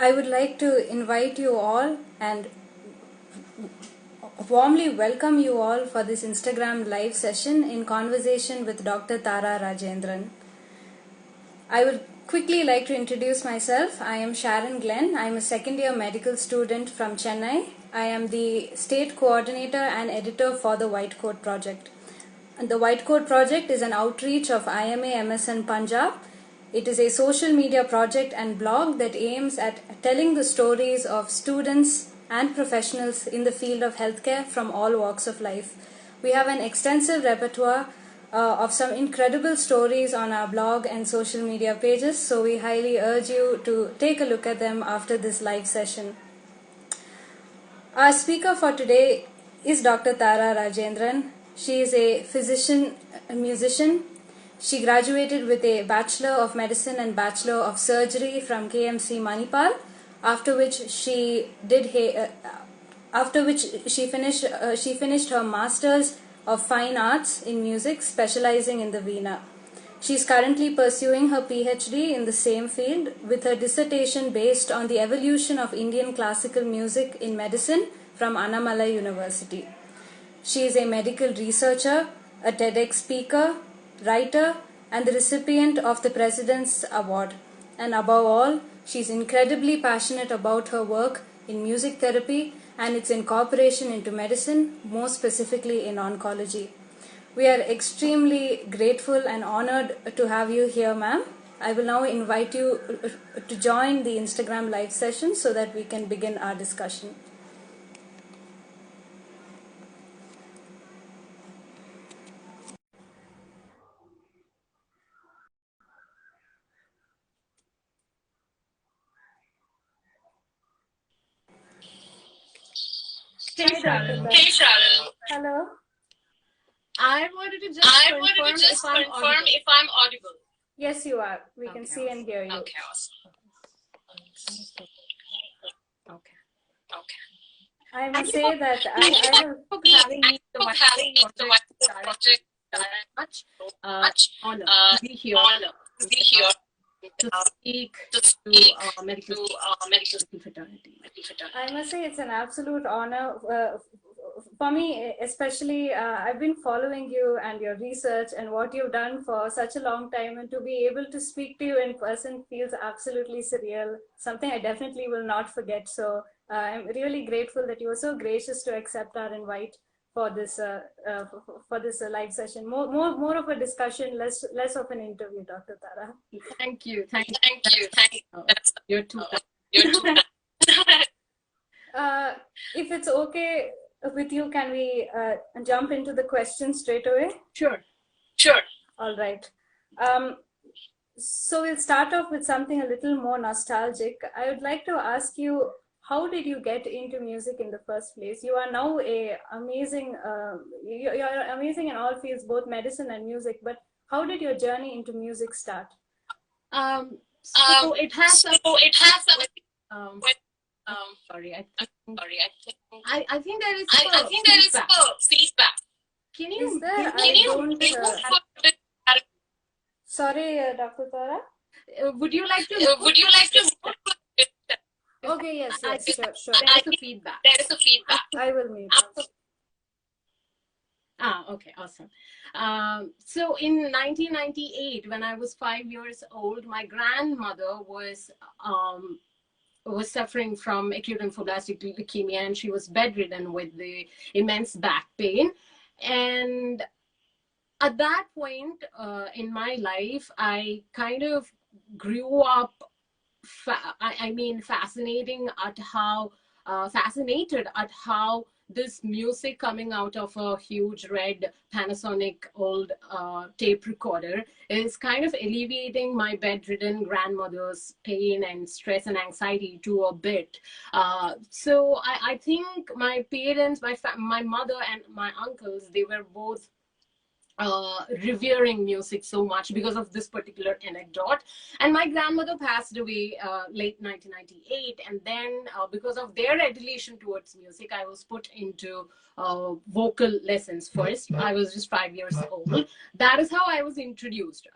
I would like to invite you all and warmly welcome you all for this Instagram live session in conversation with Dr. Tara Rajendran. I would quickly like to introduce myself. I am Sharon Glenn. I am a second year medical student from Chennai. I am the state coordinator and editor for the White Coat Project. And the White Coat Project is an outreach of IMA MSN Punjab. It is a social media project and blog that aims at telling the stories of students and professionals in the field of healthcare from all walks of life. We have an extensive repertoire of some incredible stories on our blog and social media pages, so we highly urge you to take a look at them after this live session. Our speaker for today is Dr. Tara Rajendran. She is a physician, a musician. She graduated with a Bachelor of Medicine and Bachelor of Surgery from KMC Manipal, after which she finished her Masters of Fine Arts in Music, specializing in the Veena. She is currently pursuing her PhD in the same field, with her dissertation based on the evolution of Indian classical music in medicine from Annamalai University. She is a medical researcher, a TEDx speaker, writer, and the recipient of the President's Award. And above all, she is incredibly passionate about her work in music therapy and its incorporation into medicine, more specifically in oncology. We are extremely grateful and honored to have you here, ma'am. I will now invite you to join the Instagram live session so that we can begin our discussion. Hey, Sharon. Hello. I wanted to just confirm if I'm audible. Yes, you are. We can see and hear you. Okay, awesome. Okay. I must say that I have having me the project much honor to be here to speak to medical fraternity. I must say it's an absolute honor for me, especially. I've been following you and your research and what you've done for such a long time, and to be able to speak to you in person feels absolutely surreal. Something I definitely will not forget. So I'm really grateful that you were so gracious to accept our invite for this live session. More of a discussion, less of an interview, Dr. Tara. Thank you. You're too. If it's okay with you, can we jump into the questions straight away? Sure. All right. So we'll start off with something a little more nostalgic. I would like to ask you, how did you get into music in the first place? You are now you're amazing in all fields, both medicine and music, but how did your journey into music start? So it has some sorry, I think there is feedback. Can you Sorry, Dr. Tara. Would you like to Okay, yes, sure. There is a feedback. I will mute. Okay, awesome. So in 1998, when I was 5 years old, my grandmother was suffering from acute lymphoblastic leukemia, and she was bedridden with the immense back pain. And at that point in my life, I kind of grew up fascinated at how this music coming out of a huge red Panasonic old tape recorder is kind of alleviating my bedridden grandmother's pain and stress and anxiety to a bit. So I think my parents, my mother and my uncles, they were both revering music so much because of this particular anecdote. And my grandmother passed away late 1998, and then because of their adulation towards music, I was put into vocal lessons first. I was just 5 years old. That is how I was introduced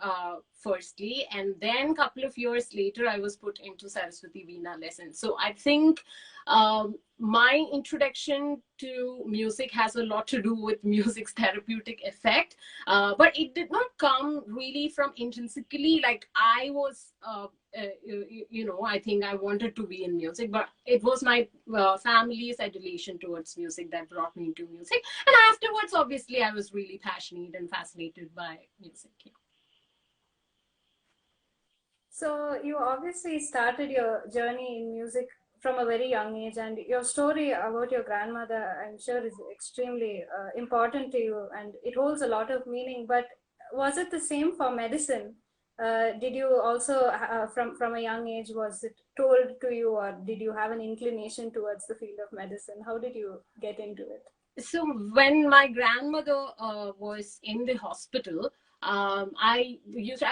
firstly, and then a couple of years later I was put into Saraswati Veena lessons. So I think my introduction to music has a lot to do with music's therapeutic effect, but it did not come really from intrinsically, like I was I think I wanted to be in music, but it was my family's adulation towards music that brought me into music. And afterwards, obviously, I was really passionate and fascinated by music. Yeah. So you obviously started your journey in music from a very young age, and your story about your grandmother, I'm sure, is extremely important to you, and it holds a lot of meaning. But was it the same for medicine? Did you also, from a young age, was it told to you, or did you have an inclination towards the field of medicine? How did you get into it? So when my grandmother was in the hospital, I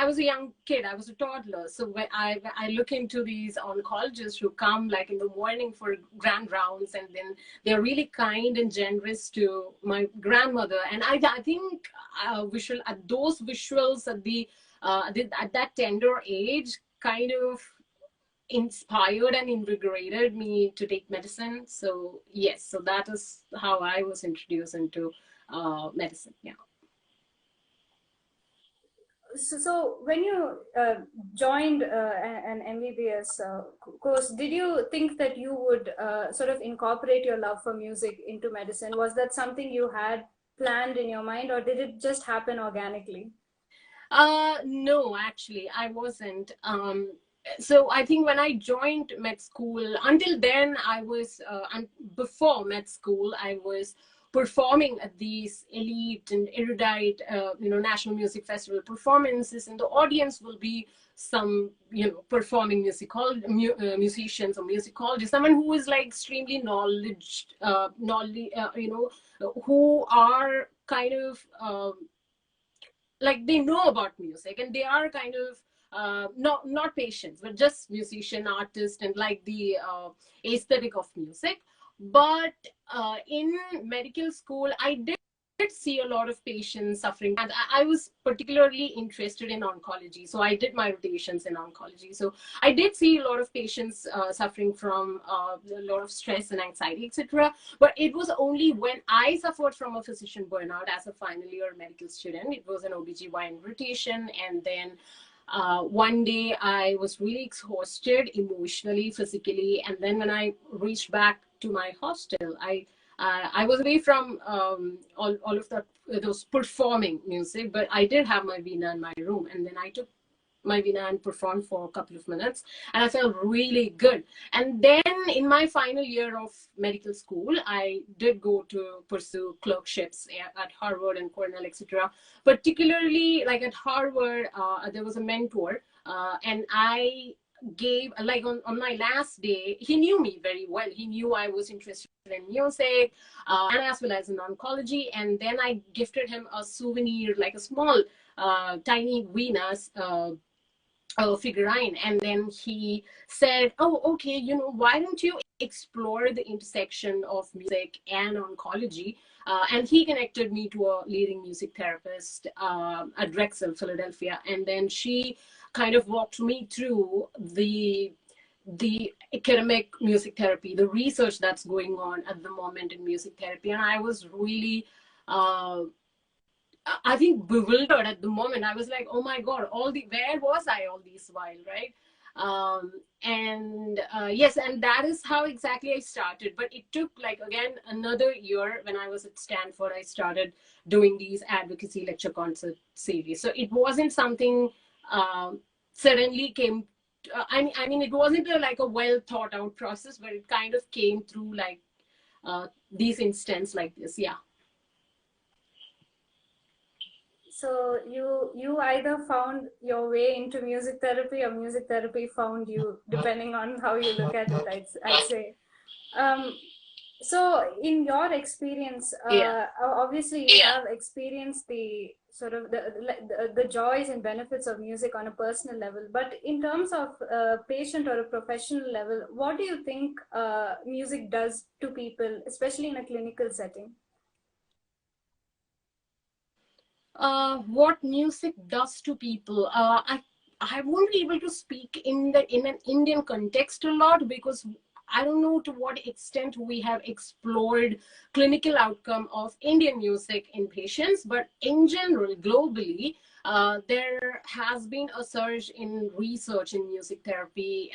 was a young kid, I was a toddler. So when I look into these oncologists who come like in the morning for grand rounds, and then they're really kind and generous to my grandmother. And I think those visuals at that tender age kind of inspired and invigorated me to take medicine. So yes, so that is how I was introduced into medicine. Yeah. So when you joined an MBBS course, did you think that you would sort of incorporate your love for music into medicine? Was that something you had planned in your mind, or did it just happen organically? No, actually, I wasn't. So I think when I joined med school, until then I was, and before med school, I was performing at these elite and erudite, National Music Festival performances, and the audience will be some, performing musicians or musicologists, someone who is like extremely who are kind of like they know about music, and they are kind of not patients, but just musician artist, and like the aesthetic of music. But in medical school, I did see a lot of patients suffering, and I was particularly interested in oncology, so I did my rotations in oncology. So I did see a lot of patients suffering from a lot of stress and anxiety, etc. But it was only when I suffered from a physician burnout as a final year medical student. It was an OBGYN rotation, and then one day I was really exhausted emotionally, physically, and then when I reached back to my hostel, I was away from all of those performing music, but I did have my Veena in my room, and then I took my Veena and performed for a couple of minutes, and I felt really good. And then in my final year of medical school, I did go to pursue clerkships at Harvard and Cornell, etc. Particularly, like at Harvard, there was a mentor, and I gave, like, on my last day, he knew me very well. He knew I was interested in music, and as well as in oncology. And then I gifted him a souvenir, like a small tiny Venus figurine. And then he said, oh, okay, why don't you explore the intersection of music and oncology? And he connected me to a leading music therapist at Drexel, Philadelphia. And then she kind of walked me through the academic music therapy, the research that's going on at the moment in music therapy. And I was really I think bewildered at the moment. I was like, oh my God, where was I all this while, right? Yes, and that is how exactly I started. But it took, like, again, another year. When I was at Stanford, I started doing these advocacy lecture concert series. So it wasn't something suddenly came. I mean, it wasn't like a well thought out process, but it kind of came through like these instances like this. Yeah. So you either found your way into music therapy, or music therapy found you, depending on how you look at it, I'd say. So, in your experience, Yeah. obviously you have experienced the sort of the joys and benefits of music on a personal level. But in terms of a patient or a professional level, what do you think music does to people, especially in a clinical setting? What music does to people. I won't be able to speak in an Indian context a lot, because I don't know to what extent we have explored clinical outcome of Indian music in patients, but in general, globally, there has been a surge in research in music therapy,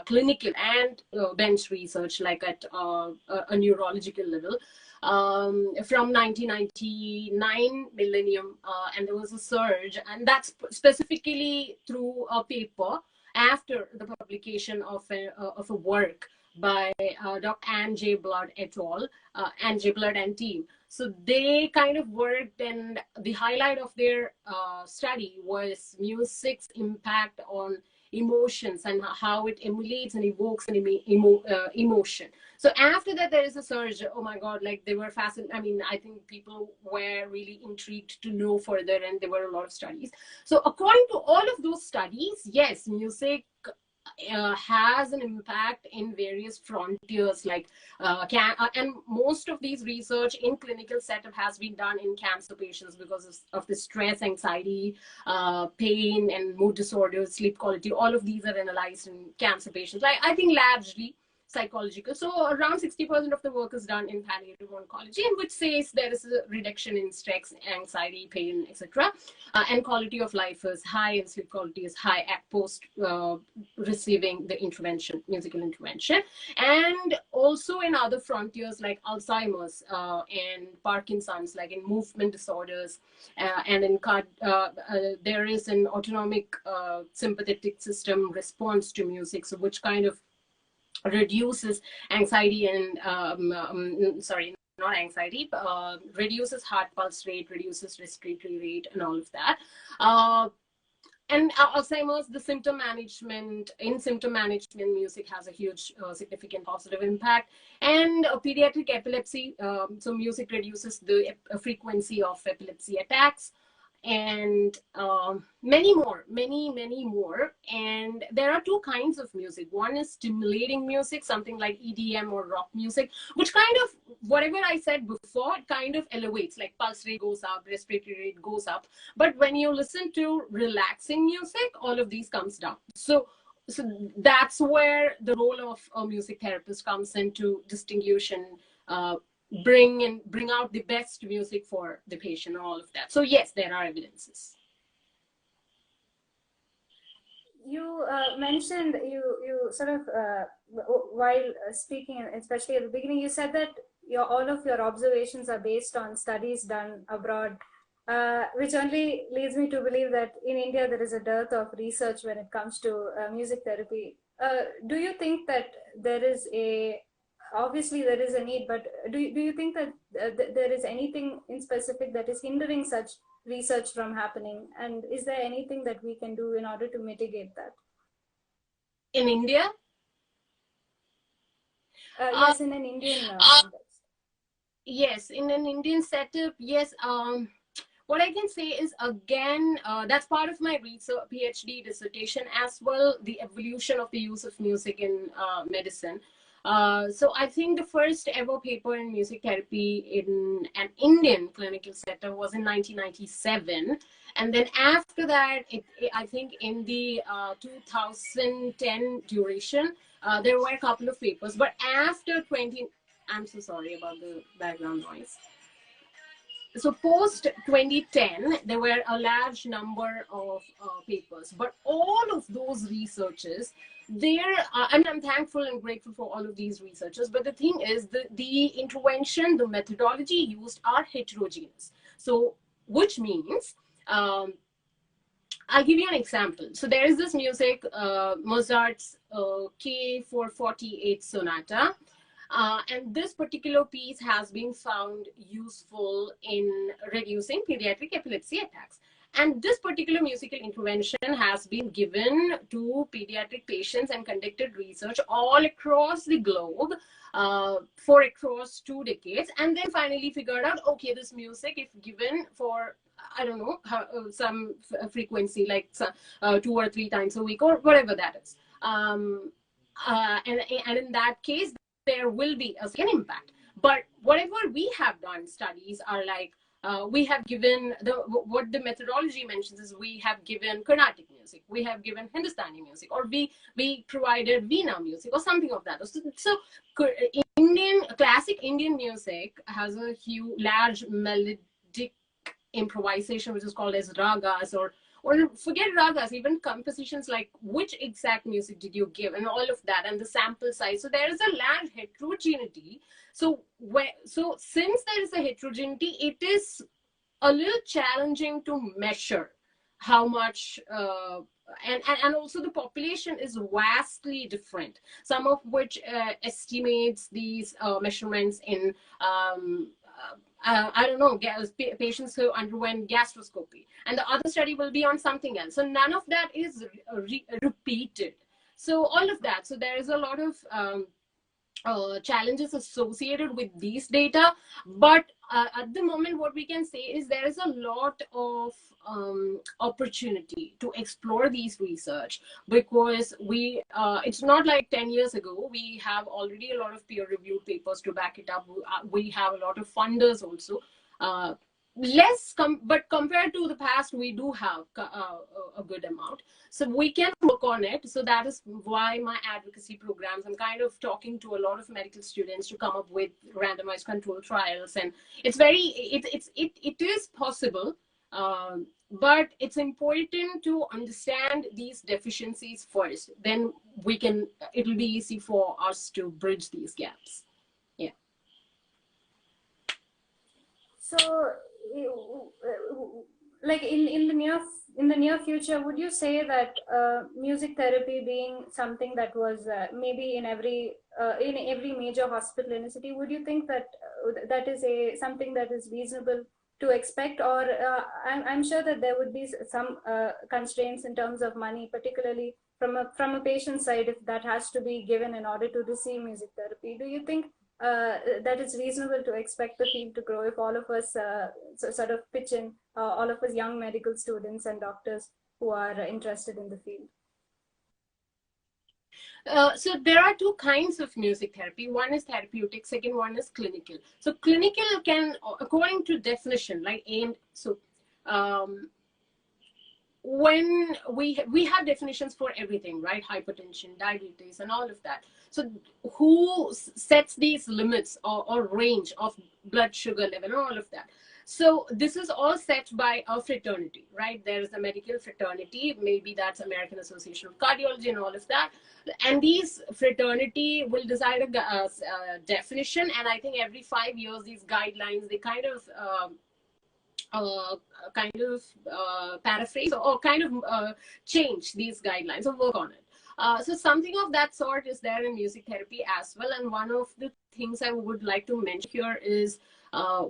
clinical and bench research, like at a neurological level, from 1999 millennium, and there was a surge, and that's specifically through a paper after the publication of a work by Dr. Anne J. Blood et al., Anne J. Blood and team. So they kind of worked, and the highlight of their study was music's impact on emotions and how it emulates and evokes an emotion. So after that, there is a surge. Oh my God, like they were fascinated. I mean, I think people were really intrigued to know further, and there were a lot of studies. So according to all of those studies, yes, music has an impact in various frontiers, like and most of these research in clinical setup has been done in cancer patients because of the stress, anxiety, pain, and mood disorders, sleep quality. All of these are analyzed in cancer patients, like I think largely psychological. So around 60% of the work is done in palliative oncology, in which says there is a reduction in stress, anxiety, pain, etc. And quality of life is high, and sleep quality is high at post receiving the intervention, musical intervention. And also in other frontiers like Alzheimer's and Parkinson's, like in movement disorders, and in there is an autonomic sympathetic system response to music, so which kind of reduces anxiety and sorry, not anxiety, reduces heart pulse rate, reduces respiratory rate, and all of that. And Alzheimer's, the symptom management, in symptom management, music has a huge, significant positive impact. And pediatric epilepsy, so music reduces the frequency of epilepsy attacks, and many more, many more. And there are two kinds of music. One is stimulating music, something like EDM or rock music, which kind of, whatever I said before, it kind of elevates, like pulse rate goes up, respiratory rate goes up. But when you listen to relaxing music, all of these comes down. So that's where the role of a music therapist comes into distinguish and bring out the best music for the patient, all of that. So yes, there are evidences. You mentioned you sort of while speaking, especially at the beginning, you said that all of your observations are based on studies done abroad, which only leads me to believe that in India there is a dearth of research when it comes to music therapy. Do you think that there is a obviously there is a need, but do you think that there is anything in specific that is hindering such research from happening, and is there anything that we can do in order to mitigate that? In India? Yes, in an Indian context. Yes, in an Indian setup, yes. What I can say is, again, that's part of my research PhD dissertation as well, the evolution of the use of music in medicine. So I think the first ever paper in music therapy in an Indian clinical setup was in 1997. And then after that, I think in the 2010 duration, there were a couple of papers. But after 20, I'm so sorry about the background noise. So post 2010, there were a large number of papers, but all of those researchers, and I'm thankful and grateful for all of these researchers, but the thing is, the intervention, the methodology used are heterogeneous. So, which means, I'll give you an example. So there is this music, Mozart's K448 Sonata. And this particular piece has been found useful in reducing pediatric epilepsy attacks. And this particular musical intervention has been given to pediatric patients and conducted research all across the globe for across 2 decades. And then finally figured out, okay, this music, if given for, I don't know, some frequency, like 2 or 3 times a week or whatever that is. And in that case, there will be a second impact. But whatever we have done studies are like, we have given what the methodology mentions is we have given Carnatic music, we have given Hindustani music, or we provided Veena music or something of that. So classic Indian music has a huge, large melodic improvisation, which is called as ragas, or forget ragas, even compositions like which exact music did you give and all of that, and the sample size. So there is a large heterogeneity. So since there is a heterogeneity, it is a little challenging to measure how much, and also the population is vastly different, some of which estimates these measurements in I don't know, patients who underwent gastroscopy, and the other study will be on something else. So none of that is repeated. So all of that. So there is a lot of challenges associated with these data, but at the moment what we can say is there is a lot of opportunity to explore these research, because it's not like 10 years ago. We have already a lot of peer-reviewed papers to back it up. We have a lot of funders also. But compared to the past, we do have a good amount, so we can work on it. So that is why my advocacy programs, I'm kind of talking to a lot of medical students to come up with randomized control trials, and it is possible, but it's important to understand these deficiencies first. Then it will be easy for us to bridge these gaps. Yeah. So, like in the near future, would you say that music therapy being something that was maybe in every major hospital in a city, would you think that that is something that is reasonable to expect? Or I'm sure that there would be some constraints in terms of money, particularly from a patient side, if that has to be given in order to receive music therapy. Do you think that it's reasonable to expect the field to grow if all of us sort of pitch in, all of us young medical students and doctors who are interested in the field? So there are 2 kinds of music therapy. One is therapeutic, second one is clinical. So clinical can, according to definition, like aimed. So when we have definitions for everything, right? Hypertension, diabetes, and all of that. So who sets these limits or range of blood sugar level and all of that? So this is all set by a fraternity, right? There is a medical fraternity, maybe that's American Association of Cardiology and all of that. And these fraternity will decide a definition. And I think every 5 years, these guidelines, they kind of paraphrase or kind of change these guidelines or work on it. So something of that sort is there in music therapy as well. And one of the things I would like to mention here is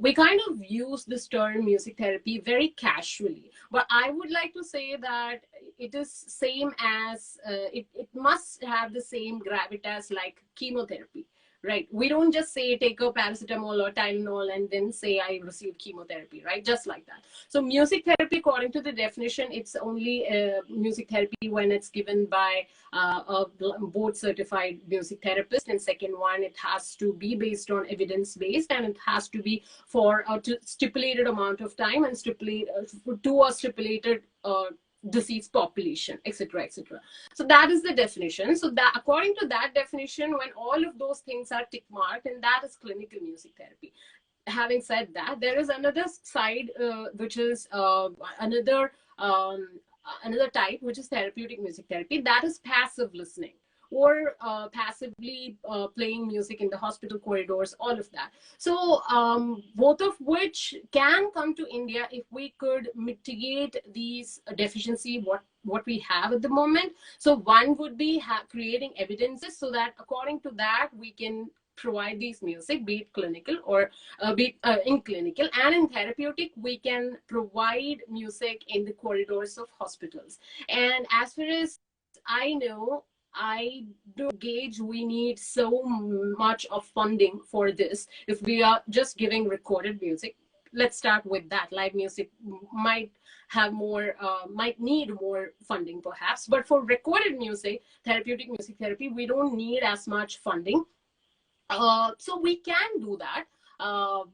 we kind of use this term music therapy very casually, but I would like to say that it is same as it must have the same gravitas like chemotherapy. Right. We don't just say take a paracetamol or Tylenol and then say I received chemotherapy, right? Just like that. So music therapy, according to the definition, it's only music therapy when it's given by a board certified music therapist. And second one, it has to be based on evidence based, and it has to be for a stipulated amount of time and to a stipulated disease population, etc., etc. So that is the definition. So that according to that definition, when all of those things are tick marked, and that is clinical music therapy. Having said that, there is another side which is another type, which is therapeutic music therapy. That is passive listening, or passively playing music in the hospital corridors, all of that. So both of which can come to India if we could mitigate these deficiency what we have at the moment. So one would be creating evidences so that according to that we can provide these music, be it clinical or be in clinical, and in therapeutic, we can provide music in the corridors of hospitals. And as far as I know, I do gauge we need so much of funding for this. If we are just giving recorded music, let's start with that. Live music might have more, might need more funding perhaps, but for recorded music, therapeutic music therapy, we don't need as much funding. So we can do that.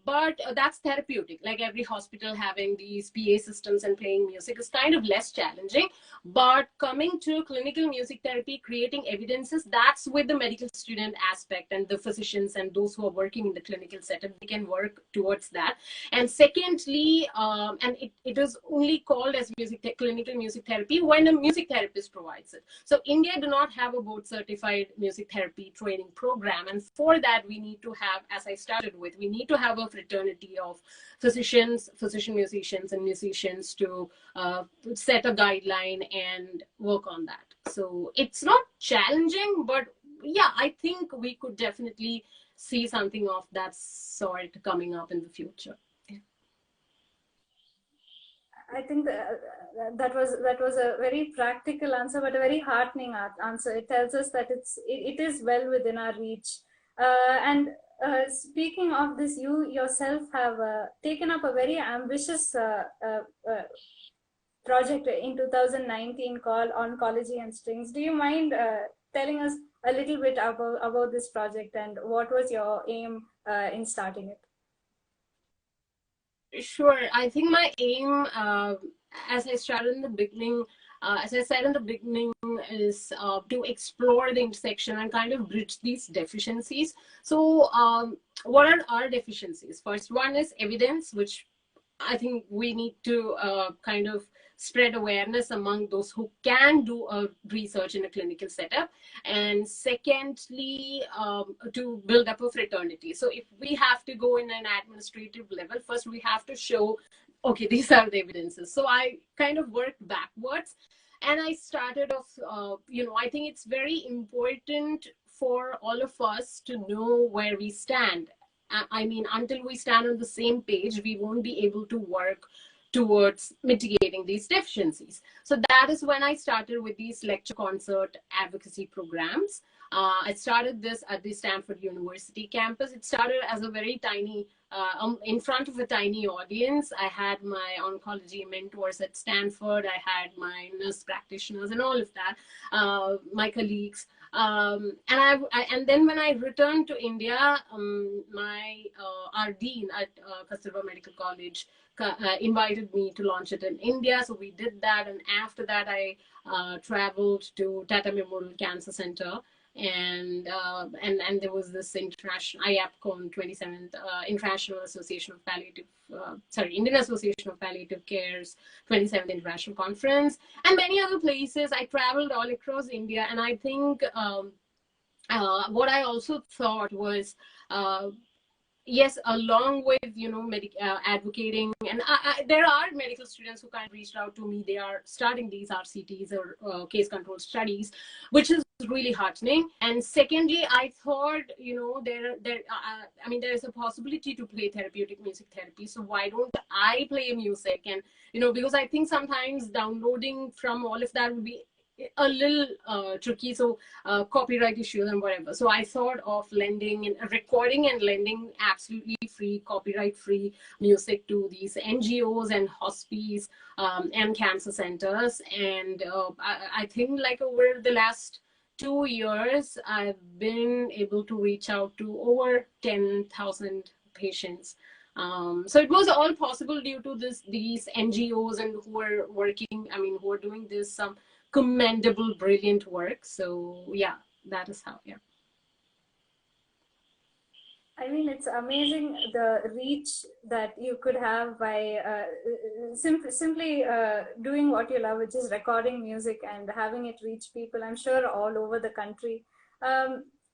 But that's therapeutic. Like every hospital having these PA systems and playing music is kind of less challenging. But coming to clinical music therapy, creating evidences, that's with the medical student aspect and the physicians and those who are working in the clinical setup, they can work towards that. And secondly, and it is only called as clinical music therapy when a music therapist provides it. So India do not have a board certified music therapy training program. And for that, we need to have, as I started with, we need to have a fraternity of physicians, physician musicians, and musicians to set a guideline and work on that. So it's not challenging, but yeah, I think we could definitely see something of that sort coming up in the future. I think that was a very practical answer, but a very heartening answer. It tells us that it is well within our reach. And speaking of this, you yourself have taken up a very ambitious project in 2019 called Oncology and Strings. Do you mind telling us a little bit about this project and what was your aim in starting it? Sure. I think my aim, as I started in the beginning, as I said in the beginning, is to explore the intersection and kind of bridge these deficiencies. So what are our deficiencies? First one is evidence, which I think we need to kind of spread awareness among those who can do a research in a clinical setup. And secondly, to build up a fraternity. So if we have to go in an administrative level, first we have to show, okay, these are the evidences. So I kind of worked backwards and I started off, I think it's very important for all of us to know where we stand. I mean, until we stand on the same page, we won't be able to work towards mitigating these deficiencies. So that is when I started with these lecture concert advocacy programs. I started this at the Stanford University campus. It started as a very tiny, in front of a tiny audience. I had my oncology mentors at Stanford. I had my nurse practitioners and all of that, my colleagues. And then when I returned to India, our dean at Kasturba Medical College invited me to launch it in India. So we did that. And after that, I traveled to Tata Memorial Cancer Center. And there was this international IAPCON 27th International Association of Palliative, Indian Association of Palliative Care's 27th International Conference, and many other places. I traveled all across India, and I think what I also thought was, yes, along with advocating, and there are medical students who kind of reached out to me. They are starting these RCTs or case control studies, which is really heartening. And secondly, I thought, there is a possibility to play therapeutic music therapy. So why don't I play music? And because I think sometimes downloading from all of that would be a little tricky, so copyright issues and whatever. So I thought of lending and recording and lending absolutely free, copyright free music to these NGOs and hospice and cancer centers. And I think like over the last 2 years, I've been able to reach out to over 10,000 patients. So it was all possible due to these NGOs and who are working, who are doing this commendable, brilliant work. So yeah, that is how. Yeah. I mean, it's amazing the reach that you could have by simply doing what you love, which is recording music and having it reach people, I'm sure, all over the country.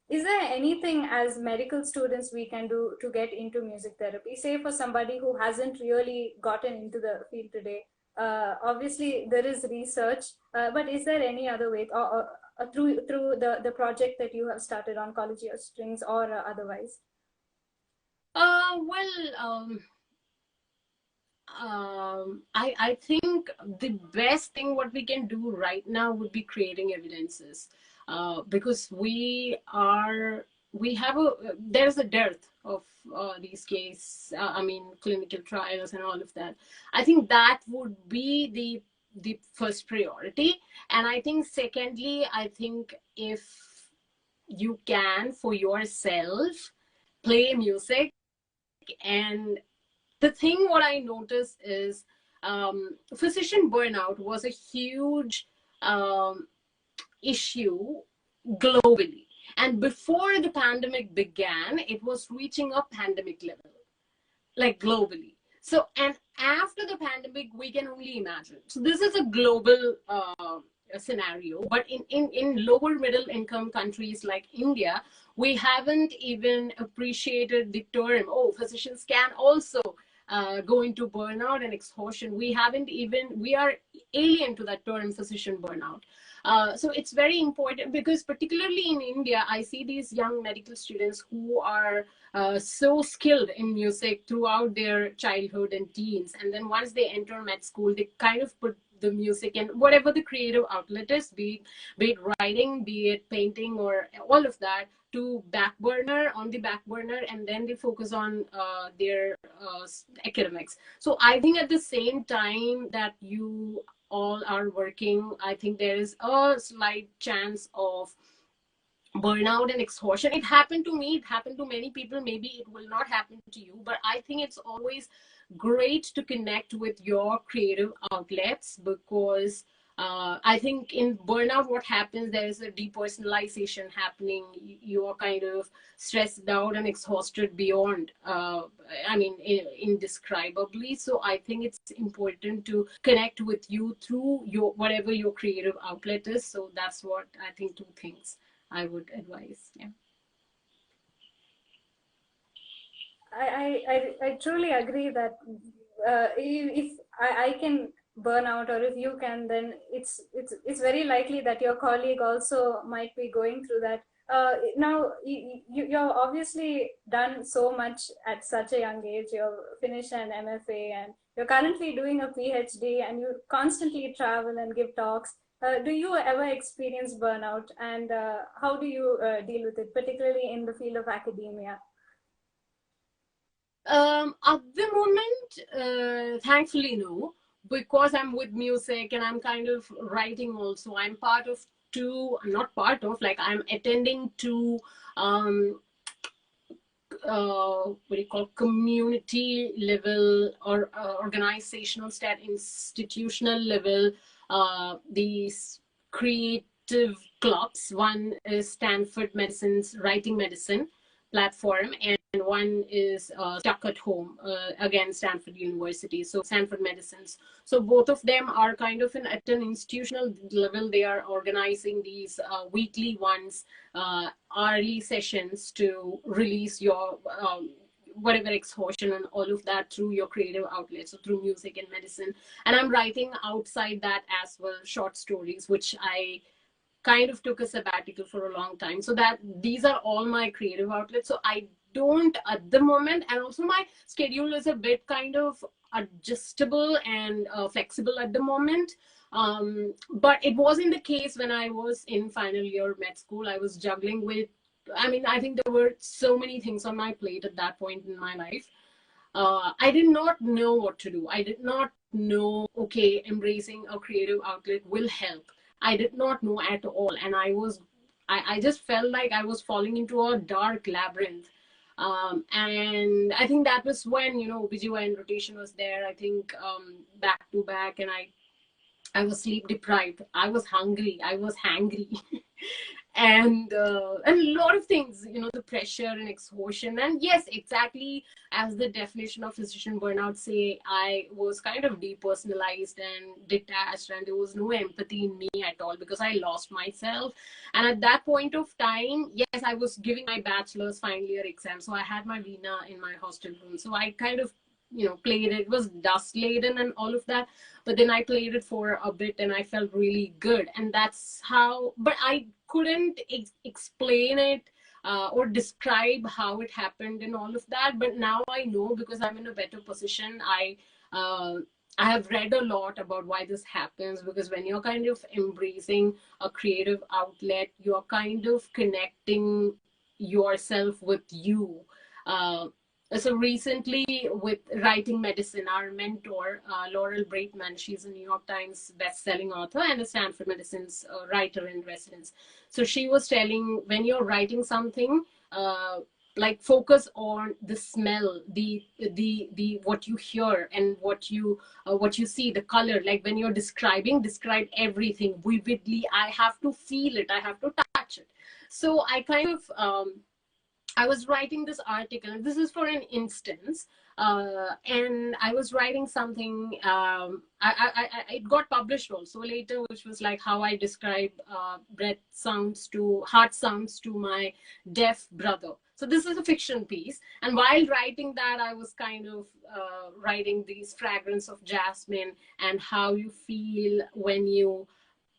Is there anything as medical students we can do to get into music therapy? Say for somebody who hasn't really gotten into the field today. Obviously, there is research, but is there any other way? through the project that you have started on College Strings or otherwise? I think the best thing what we can do right now would be creating evidences, because there's a dearth of these cases. I mean, clinical trials and all of that. I think that would be the first priority, and I think secondly, I think if you can for yourself play music. And the thing what I noticed is physician burnout was a huge issue globally. And before the pandemic began, it was reaching a pandemic level, like globally. So, and after the pandemic, we can only imagine. So this is a global scenario, but in lower middle income countries like India, we haven't even appreciated the term, oh, physicians can also go into burnout and exhaustion. We are alien to that term, physician burnout. So it's very important because particularly in India, I see these young medical students who are so skilled in music throughout their childhood and teens. And then once they enter med school, they kind of put the music and whatever the creative outlet is, be it writing, be it painting, or all of that, to on the back burner, and then they focus on their academics. So I think at the same time that you all are working, I think there is a slight chance of burnout and exhaustion. It happened to me, it happened to many people. Maybe it will not happen to you, but I think it's always great to connect with your creative outlets, because I think in burnout, what happens, there is a depersonalization happening. You are kind of stressed out and exhausted beyond, indescribably. So I think it's important to connect with you through whatever your creative outlet is. So that's what I think, two things I would advise. Yeah. I truly agree that if I can burn out, or if you can, then it's very likely that your colleague also might be going through that. Now you're obviously done so much at such a young age. You've finished an MFA and you're currently doing a PhD, and you constantly travel and give talks. Do you ever experience burnout, and how do you deal with it, particularly in the field of academia? At the moment, thankfully, no, because I'm with music and I'm kind of writing also. I'm part of not part of, like I'm attending two, what do you call, community level or organizational institutional level, these creative clubs. One is Stanford Medicine's Writing Medicine platform, and one is Stuck at Home, again Stanford University, so Stanford Medicines. So both of them are kind of at an institutional level. They are organizing these weekly ones, hourly sessions to release your whatever exhaustion and all of that through your creative outlets, so through music and medicine. And I'm writing outside that as well, short stories, which I kind of took a sabbatical for a long time. So that these are all my creative outlets. So I don't at the moment, and also my schedule is a bit kind of adjustable and flexible at the moment. But it wasn't the case when I was in final year med school. I was juggling with, I think there were so many things on my plate at that point in my life. I did not know what to do. I did not know, okay, embracing a creative outlet will help. I did not know at all. And I just felt like I was falling into a dark labyrinth. And I think that was when, OBGYN rotation was there, I think, back to back, and I was sleep deprived. I was hungry. I was hangry. And a lot of things, the pressure and exhaustion. And yes, exactly as the definition of physician burnout say, I was kind of depersonalized and detached, and there was no empathy in me at all because I lost myself. And at that point of time, yes, I was giving my bachelor's final year exam. So I had my Veena in my hostel room. So I kind of played it. It was dust laden and all of that, but then I played it for a bit and I felt really good. And that's how, but I couldn't explain it or describe how it happened and all of that. But now I know, because I'm in a better position. Uh, I have read a lot about why this happens, because when you're kind of embracing a creative outlet, you're kind of connecting yourself with you. Uh, so recently, with Writing Medicine, our mentor, Laurel Braitman, she's a New York Times best-selling author and a Stanford Medicine's writer in residence. So she was telling, when you're writing something, uh, like focus on the smell, the what you hear and what you see, the color. Like when you're describe everything vividly. I have to feel it. I have to touch it. So I kind of I was writing this article, and this is for an instance, and I was writing something. It got published also later, which was like how I describe heart sounds to my deaf brother. So this is a fiction piece, and while writing that, I was kind of writing these fragrance of jasmine and how you feel when you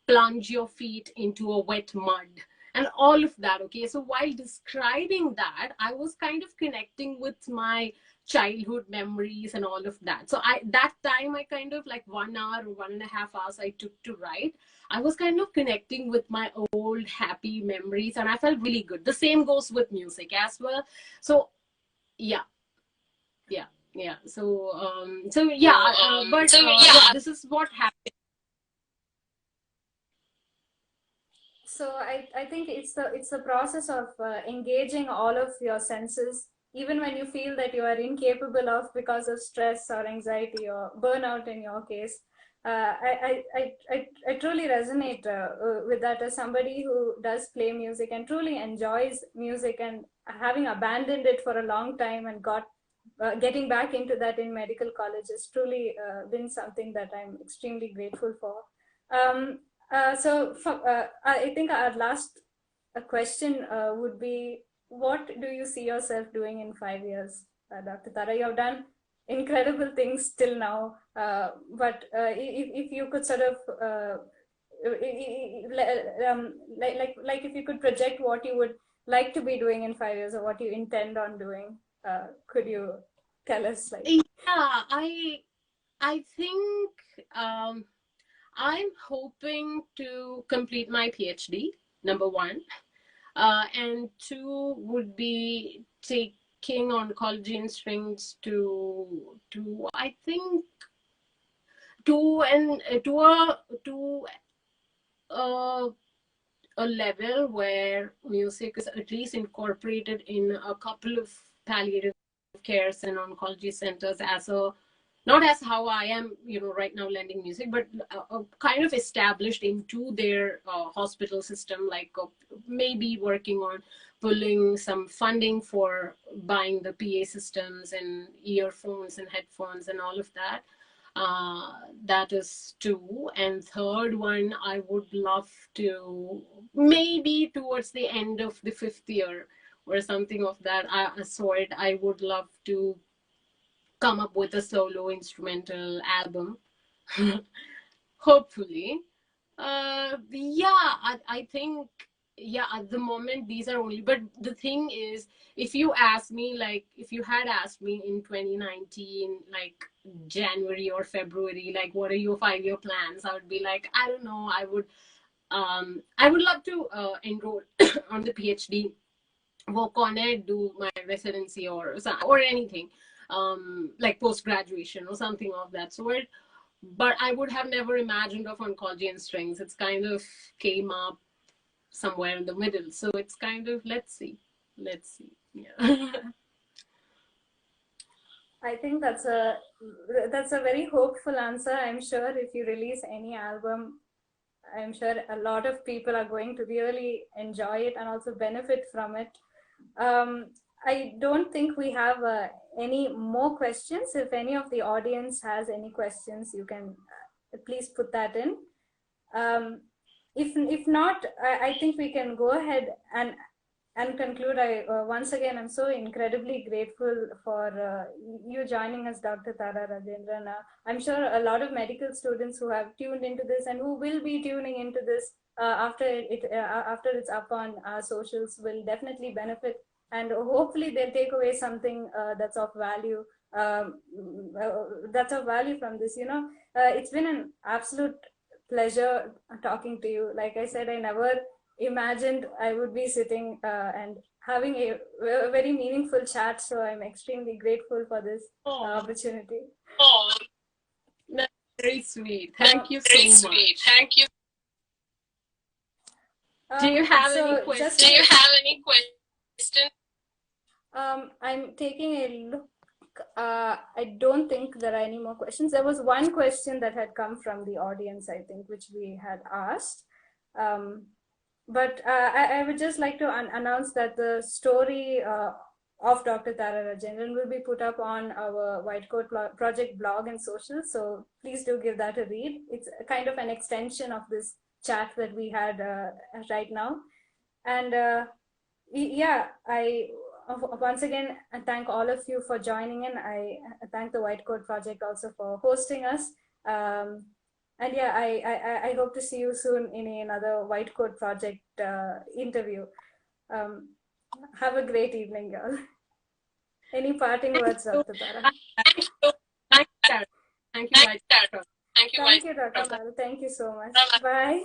plunge your feet into a wet mud and all of that. Okay, so while describing that, I was kind of connecting with my childhood memories and all of that. So that time, I kind of, like 1 hour or 1.5 hours I took to write, I was kind of connecting with my old happy memories, and I felt really good. The same goes with music as well. So yeah, yeah. So yeah, yeah, this is what happened. So I think it's the process of engaging all of your senses, even when you feel that you are incapable of, because of stress or anxiety or burnout in your case. I truly resonate with that, as somebody who does play music and truly enjoys music, and having abandoned it for a long time and getting back into that in medical college has truly been something that I'm extremely grateful for. Um, I think our last question would be, what do you see yourself doing in 5 years, Dr. Tara? You have done incredible things till now, but if you could sort of like if you could project what you would like to be doing in 5 years, or what you intend on doing, could you tell us? Like, Yeah, I think I'm hoping to complete my PhD, number one. And two would be taking oncology and strings to I think to an to a a level where music is at least incorporated in a couple of palliative cares and oncology centers, as a, not as how I am, right now lending music, but kind of established into their hospital system, like maybe working on pulling some funding for buying the PA systems and earphones and headphones and all of that. That is two. And third one, I would love to, maybe towards the end of the 5th year or something of that sort, I would love to come up with a solo instrumental album. Hopefully. Yeah, I think, yeah, at the moment, these are only, but the thing is, if you ask me, like, if you had asked me in 2019, like January or February, like, what are your 5-year plans? I would be like, I don't know. I would love to enroll on the PhD, work on it, do my residency or anything, like post graduation or something of that sort. But I would have never imagined of oncology and strings. It's kind of came up somewhere in the middle. So it's kind of, let's see. Yeah. I think that's a very hopeful answer. I'm sure if you release any album, I'm sure a lot of people are going to really enjoy it and also benefit from it. I don't think we have any more questions. If any of the audience has any questions, you can please put that in. If not, I think we can go ahead and and conclude, I once again I'm so incredibly grateful for you joining us, Dr. Tara Rajendran. I'm sure a lot of medical students who have tuned into this and who will be tuning into this after it's up on our socials will definitely benefit, and hopefully they'll take away something um, that's of value from this. It's been an absolute pleasure talking to you. Like I said, I never imagined I would be sitting and having a very meaningful chat. So I'm extremely grateful for this opportunity. Oh, that's very sweet. Thank you so much. Thank you. Do you have any questions? I'm taking a look. I don't think there are any more questions. There was one question that had come from the audience, I think, which we had asked. But I would just like to announce that the story of Dr. Tara Rajendran will be put up on our White Coat Project blog and social. So please do give that a read. It's kind of an extension of this chat that we had right now. And yeah, I once again thank all of you for joining in. I thank the White Coat Project also for hosting us. And yeah, I hope to see you soon in another White Coat Project interview. Have a great evening, y'all. Any parting words, Dr. Tara? Thank you. Thank you, White Coat. Thank you, Dr. Tara. Thank you so much. Bye.